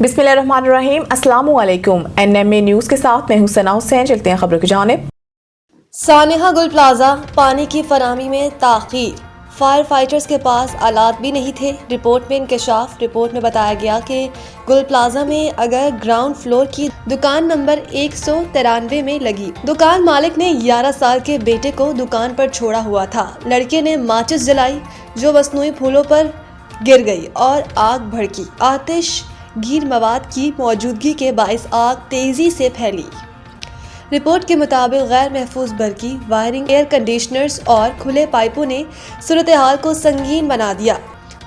बिस्मिल्लाहिर्रहमानिर्रहीम। अस्सलाम वालेकुम। एनएमए न्यूज़ के साथ मैं हूं सना हुसैन। चलते हैं खबरों की जानिब। सानेहा गुल प्लाजा पानी की फराहमी में ताख़ीर, फायर फाइटर्स के पास आलात भी नहीं थे। रिपोर्ट में इंकशाफ। रिपोर्ट में बताया गया कि गुल प्लाजा में अगर ग्राउंड फ्लोर की दुकान नंबर 193 में लगी, दुकान मालिक ने 11 साल के बेटे को दुकान पर छोड़ा हुआ था। लड़के ने माचिस जलाई जो मसनूई फूलों पर गिर गई और आग भड़की। आतिश गीर मवाद की मौजूदगी के बाइस आग तेजी से फैली। रिपोर्ट के मुताबिक गैर महफूज बरकी, वायरिंग, एयर कंडीशनर्स और खुले पाइपों ने सूरत हाल को संगीन बना दिया।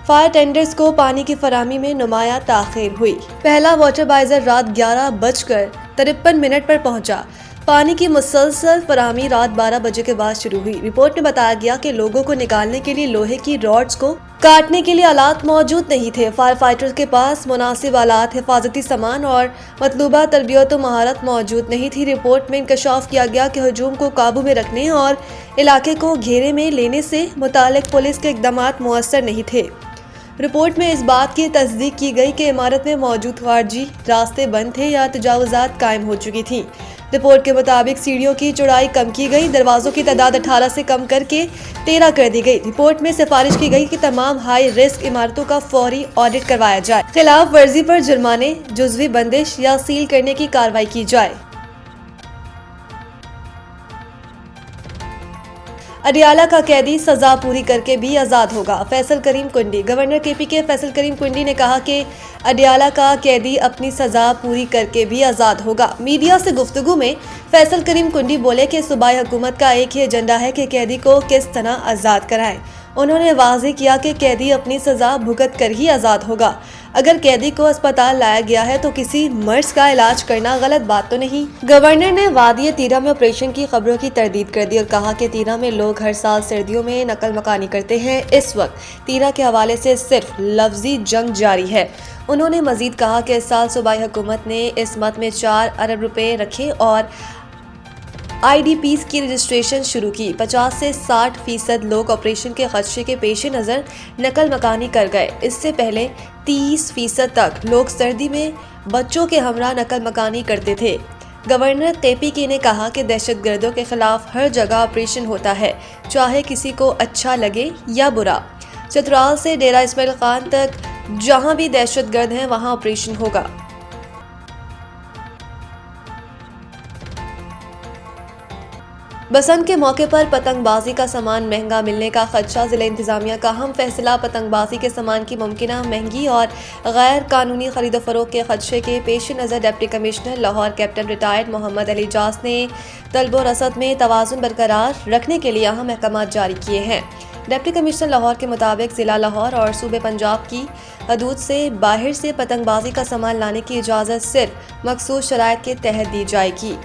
फायर टेंडर्स को पानी की फराहमी में नुमाया ताख़ीर हुई। पहला वाटर बाइजर रात 11:53 पर पहुंचा। पानी की मुसलसल फराहमी रात 12 बजे के बाद शुरू हुई। रिपोर्ट में बताया गया कि लोगों को निकालने के लिए लोहे की रॉड्स को काटने के लिए आलात मौजूद नहीं थे। फायर फाइटर्स के पास मुनासिब आलात, हिफाजती सामान और मतलूबा तरबियत व महारत मौजूद नहीं थी। रिपोर्ट में इंकशाफ किया गया कि हजूम को काबू में रखने और इलाके को घेरे में लेने से मुतालिक पुलिस के इक़दामात मुअस्सर नहीं थे। रिपोर्ट में इस बात की तस्दीक की गई कि इमारत में मौजूद खारजी रास्ते बंद थे या तजावुज़ात कायम हो चुकी थी। रिपोर्ट के मुताबिक सीढ़ियों की चौड़ाई कम की गई, दरवाजों की तादाद 18 से कम करके 13 कर दी गई। रिपोर्ट में सिफारिश की गई कि तमाम हाई रिस्क इमारतों का फौरी ऑडिट करवाया जाए, खिलाफ वर्जी पर जुर्माने, जुज़वी बंदिश या सील करने की कार्रवाई की जाए। अडियाला का कैदी सजा पूरी करके भी आज़ाद होगा। फैसल करीम कुंडी। गवर्नर केपी के फैसल करीम कुंडी ने कहा कि अडियाला का कैदी अपनी सजा पूरी करके भी आज़ाद होगा। मीडिया से गुफ्तगू में फैसल करीम कुंडी बोले कि सूबाई हुकूमत का एक ही एजेंडा है कि कैदी को किस तरह आज़ाद कराएं। उन्होंने वाज़ेह किया कि कैदी अपनी सजा भुगत कर ही आज़ाद होगा। अगर कैदी को अस्पताल लाया गया है तो किसी मर्ज का इलाज करना गलत बात तो नहीं। गवर्नर ने वादिय तीरा में ऑपरेशन की खबरों की तरदीद कर दी और कहा कि तीरा में लोग हर साल सर्दियों में नकल मकानी करते हैं। इस वक्त तीरा के हवाले से सिर्फ लफ्जी जंग जारी है। उन्होंने मजीद कहा कि इस साल सूबाई हुकूमत ने इस मद में 4 अरब रुपए रखे और IDPs की रजिस्ट्रेशन शुरू की। 50 से 60% लोग ऑपरेशन के खदशे के पेश नज़र नकल मकानी कर गए। इससे पहले 30% तक लोग सर्दी में बच्चों के हमरा नकल मकानी करते थे। गवर्नर KPK ने कहा कि दहशतगर्दों के खिलाफ हर जगह ऑपरेशन होता है, चाहे किसी को अच्छा लगे या बुरा। चतराल से डेरा इस्माइल खान तक जहां भी दहशतगर्द हैं वहां ऑपरेशन होगा। बसंत के मौके पर पतंगबाजी का सामान महंगा मिलने का खदशा। जिला इंतजामिया का अहम फैसला। पतंगबाजी के सामान की मुमकिना महंगी और गैर कानूनी खरीदो फरोख्त के खदशे के पेश नज़र deputy commissioner Lahore captain retired Mohammad Ali जास ने तलब रसद में तवाज़ुन बरकरार रखने के लिए अहम अहकाम जारी किए हैं। डिप्टी कमिश्नर लाहौर के मुताबिक ज़िला लाहौर और सूबे पंजाब की हदूद से बाहर से पतंगबाजी का सामान लाने की इजाज़त सिर्फ मखसूस शराइत के तहत दी जाएगी,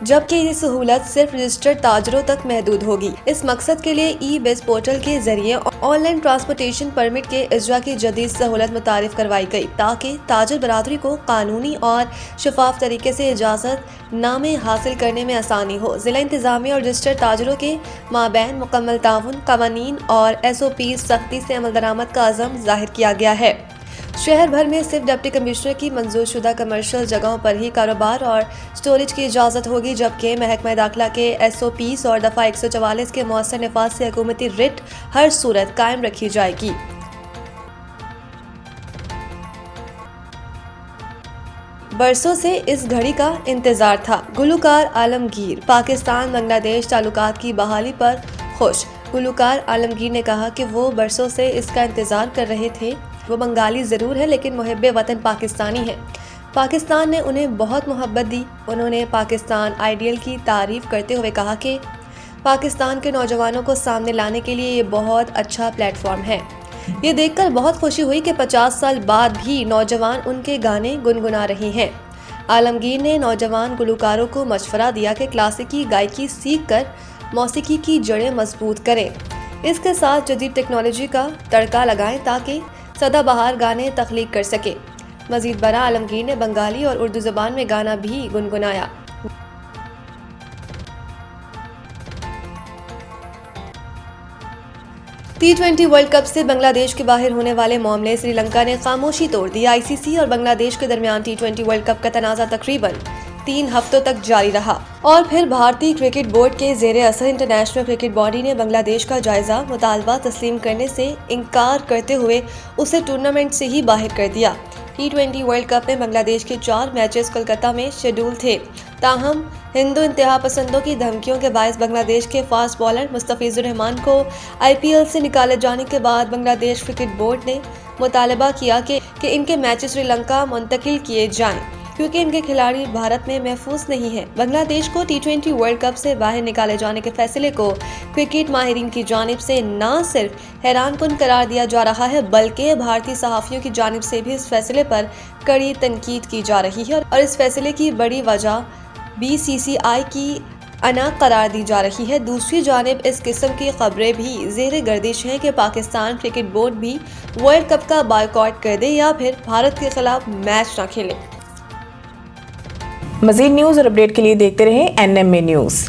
जबकि ये सहूलत सिर्फ रजिस्टर्ड ताजरों तक महदूद होगी। इस मकसद के लिए ई-बिज़ पोर्टल के जरिए ऑनलाइन ट्रांसपोर्टेशन परमिट के इज्रा की जदीद सहूलत मुतारिफ करवाई गई, ताकि ताजर बरादरी को कानूनी और शफाफ तरीके से इजाज़त नामे हासिल करने में आसानी हो। जिला इंतजामिया और रजिस्टर्ड ताजरों के माबैन मुकम्मल ताउन, कवानीन और SOP सख्ती से अमल दरामद का अज़म जाहिर किया गया है। शहर भर में सिर्फ डिप्टी कमिश्नर की मंजूर शुदा कमर्शियल जगहों पर ही कारोबार और स्टोरेज की इजाज़त होगी, जबकि महकमा दाखिला के SOPs और दफ़ा 144 के मौसर नफाज से हुकूमती रिट हर सूरत कायम रखी जाएगी। बरसों से इस घड़ी का इंतजार था। गुलूकार आलमगीर। पाकिस्तान बांग्लादेश ताल्लुकात की बहाली पर खुश। गुलूकार आलमगीर ने कहा कि वो बरसों से इसका इंतजार कर रहे थे। वो बंगाली ज़रूर है लेकिन मुहिब्बे वतन पाकिस्तानी है। पाकिस्तान ने उन्हें बहुत मोहब्बत दी। उन्होंने पाकिस्तान आइडियल की तारीफ करते हुए कहा कि पाकिस्तान के नौजवानों को सामने लाने के लिए ये बहुत अच्छा प्लेटफॉर्म है। ये देखकर बहुत खुशी हुई कि 50 साल बाद भी नौजवान उनके गाने गुनगुना रहे हैं। आलमगीर ने नौजवान गुलकारों को मशवरा दिया कि क्लासिकी गायकी सीख कर मौसीकी की जड़ें मजबूत करें। इसके साथ जदीद टेक्नोलॉजी का तड़का लगाएं ताकि सदाबहार गाने तख्लीक कर सके। मजीद बरा आलमगीर ने बंगाली और उर्दू ज़बान में गाना भी गुनगुनाया। T20 वर्ल्ड कप से बांग्लादेश के बाहर होने वाले मामले श्रीलंका ने खामोशी तोड़ दी। आईसीसी और बांग्लादेश के दरमियान T20 वर्ल्ड कप का तनाज़ा तकरीबन 3 हफ्तों तक जारी रहा और फिर भारतीय क्रिकेट बोर्ड के ज़ेरे असर इंटरनेशनल क्रिकेट बॉडी ने बांग्लादेश का जायजा मुतालबा तस्लीम करने से इनकार करते हुए उसे टूर्नामेंट से ही बाहर कर दिया। T20 वर्ल्ड कप में बांग्लादेश के 4 मैचेस कोलकाता में शेड्यूल थे। ताहम हिंदू इंतहा पसंदों की धमकियों के बायस बांग्लादेश के फास्ट बॉलर मुस्तफिजुर रहमान को IPL से निकाले जाने के बाद बांग्लादेश क्रिकेट बोर्ड ने मुतालबा किया कि इनके मैचेस श्रीलंका मुंतकिल किए जाएं क्योंकि इनके खिलाड़ी भारत में महफूज नहीं है। बांग्लादेश को T20 वर्ल्ड कप से बाहर निकाले जाने के फैसले को क्रिकेट माहिरीन की जानिब से न सिर्फ हैरानकुन करार दिया जा रहा है बल्कि भारतीय सहाफ़ियों की जानिब से भी इस फैसले पर कड़ी तनकीद की जा रही है और इस फैसले की बड़ी वजह BCCI की अना करार दी जा रही है। दूसरी जानिब इस किस्म की खबरें भी ज़ेरे गर्दिश हैं कि पाकिस्तान क्रिकेट बोर्ड भी वर्ल्ड कप का बायकॉट कर दे या फिर भारत के खिलाफ मैच न खेले। मज़ीद न्यूज़ और अपडेट के लिए देखते रहें NMA न्यूज़।